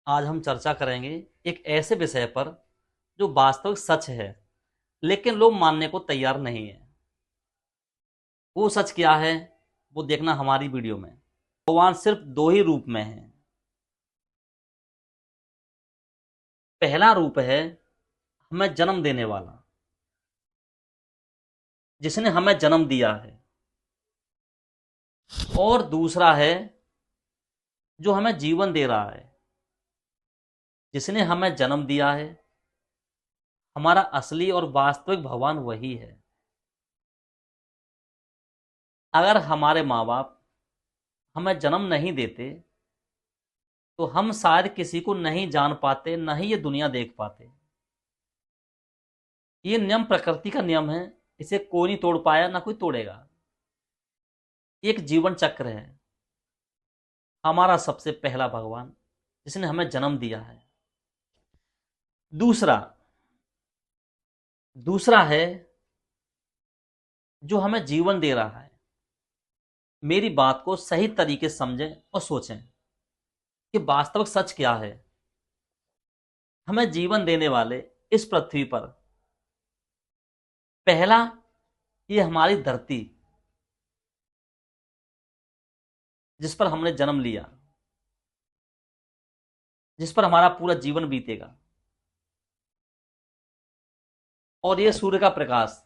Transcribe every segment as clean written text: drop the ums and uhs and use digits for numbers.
आज हम चर्चा करेंगे एक ऐसे विषय पर जो वास्तविक सच है लेकिन लोग मानने को तैयार नहीं है। वो सच क्या है, वो देखना हमारी वीडियो में। भगवान सिर्फ दो ही रूप में है। पहला रूप है हमें जन्म देने वाला, जिसने हमें जन्म दिया है। और दूसरा है जो हमें जीवन दे रहा है, जिसने हमें जन्म दिया है। हमारा असली और वास्तविक भगवान वही है। अगर हमारे माँ बाप हमें जन्म नहीं देते तो हम शायद किसी को नहीं जान पाते, न ही ये दुनिया देख पाते। ये नियम प्रकृति का नियम है, इसे कोई नहीं तोड़ पाया, ना कोई तोड़ेगा। एक जीवन चक्र है। हमारा सबसे पहला भगवान जिसने हमें जन्म दिया है। दूसरा दूसरा है जो हमें जीवन दे रहा है। मेरी बात को सही तरीके से समझें और सोचें कि वास्तविक सच क्या है। हमें जीवन देने वाले इस पृथ्वी पर पहला, ये हमारी धरती जिस पर हमने जन्म लिया, जिस पर हमारा पूरा जीवन बीतेगा। और ये सूर्य का प्रकाश,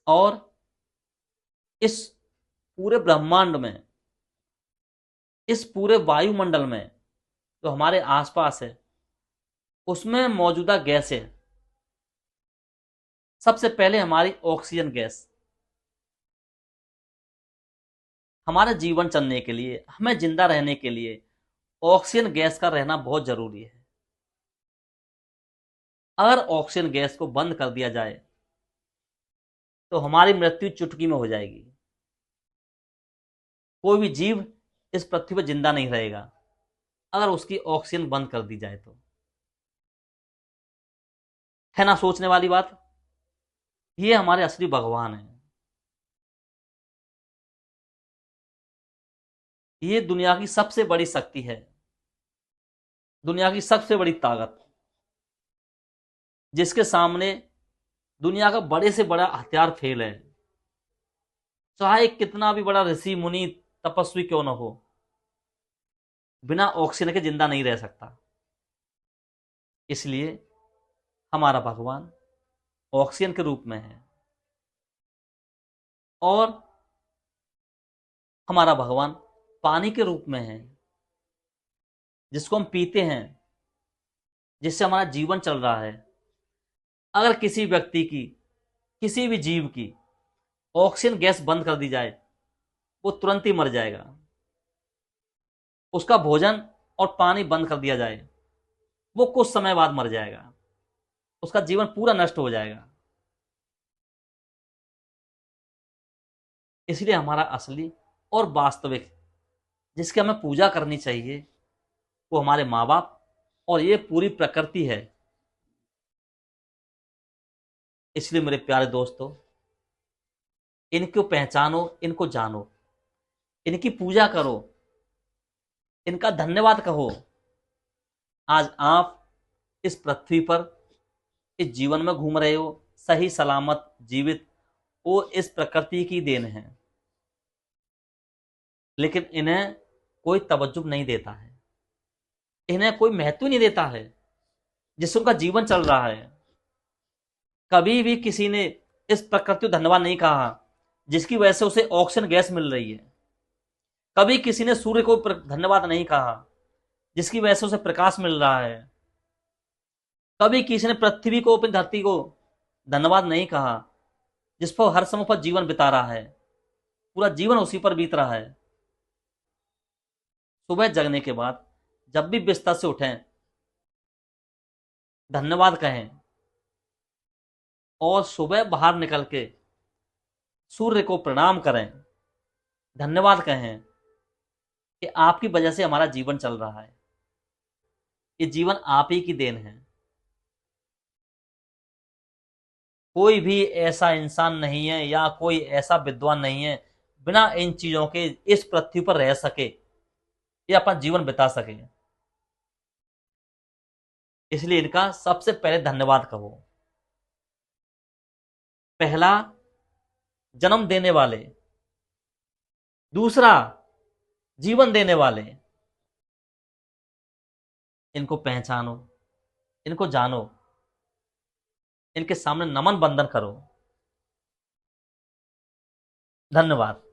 और इस पूरे ब्रह्मांड में, इस पूरे वायुमंडल में जो हमारे आसपास है, उसमें मौजूदा गैस है। सबसे पहले हमारी ऑक्सीजन गैस। हमारे जीवन चलने के लिए, हमें जिंदा रहने के लिए ऑक्सीजन गैस का रहना बहुत जरूरी है। अगर ऑक्सीजन गैस को बंद कर दिया जाए तो हमारी मृत्यु चुटकी में हो जाएगी। कोई भी जीव इस पृथ्वी पर जिंदा नहीं रहेगा अगर उसकी ऑक्सीजन बंद कर दी जाए तो। है ना सोचने वाली बात। ये हमारे असली भगवान है। ये दुनिया की सबसे बड़ी शक्ति है, दुनिया की सबसे बड़ी ताकत, जिसके सामने दुनिया का बड़े से बड़ा हथियार फेल है। चाहे कितना भी बड़ा ऋषि मुनि तपस्वी क्यों न हो, बिना ऑक्सीजन के जिंदा नहीं रह सकता। इसलिए हमारा भगवान ऑक्सीजन के रूप में है। और हमारा भगवान पानी के रूप में है, जिसको हम पीते हैं, जिससे हमारा जीवन चल रहा है। अगर किसी व्यक्ति की, किसी भी जीव की ऑक्सीजन गैस बंद कर दी जाए, वो तुरंत ही मर जाएगा। उसका भोजन और पानी बंद कर दिया जाए, वो कुछ समय बाद मर जाएगा। उसका जीवन पूरा नष्ट हो जाएगा। इसलिए हमारा असली और वास्तविक, जिसकी हमें पूजा करनी चाहिए, वो हमारे माँ बाप और ये पूरी प्रकृति है। इसलिए मेरे प्यारे दोस्तों, इनको पहचानो, इनको जानो, इनकी पूजा करो, इनका धन्यवाद कहो। आज आप इस पृथ्वी पर, इस जीवन में घूम रहे हो, सही सलामत जीवित। वो इस प्रकृति की देन है, लेकिन इन्हें कोई तवज्जो नहीं देता है, इन्हें कोई महत्व नहीं देता है जिससे उनका जीवन चल रहा है। कभी भी किसी ने इस प्रकृति को धन्यवाद नहीं कहा जिसकी वजह से उसे ऑक्सीजन गैस मिल रही है। कभी किसी ने सूर्य को धन्यवाद नहीं कहा जिसकी वजह से उसे प्रकाश मिल रहा है। कभी किसी ने पृथ्वी को, अपनी धरती को धन्यवाद नहीं कहा जिस पर हर समय पर जीवन बिता रहा है, पूरा जीवन उसी पर बीत रहा है। सुबह जगने के बाद जब भी बिस्तर से उठें, धन्यवाद कहें। और सुबह बाहर निकल के सूर्य को प्रणाम करें, धन्यवाद कहें कि आपकी वजह से हमारा जीवन चल रहा है। ये जीवन आप ही की देन है। कोई भी ऐसा इंसान नहीं है या कोई ऐसा विद्वान नहीं है बिना इन चीजों के इस पृथ्वी पर रह सके या अपना जीवन बिता सके। इसलिए इनका सबसे पहले धन्यवाद कहो। पहला, जन्म देने वाले। दूसरा, जीवन देने वाले। इनको पहचानो, इनको जानो, इनके सामने नमन बंदन करो। धन्यवाद।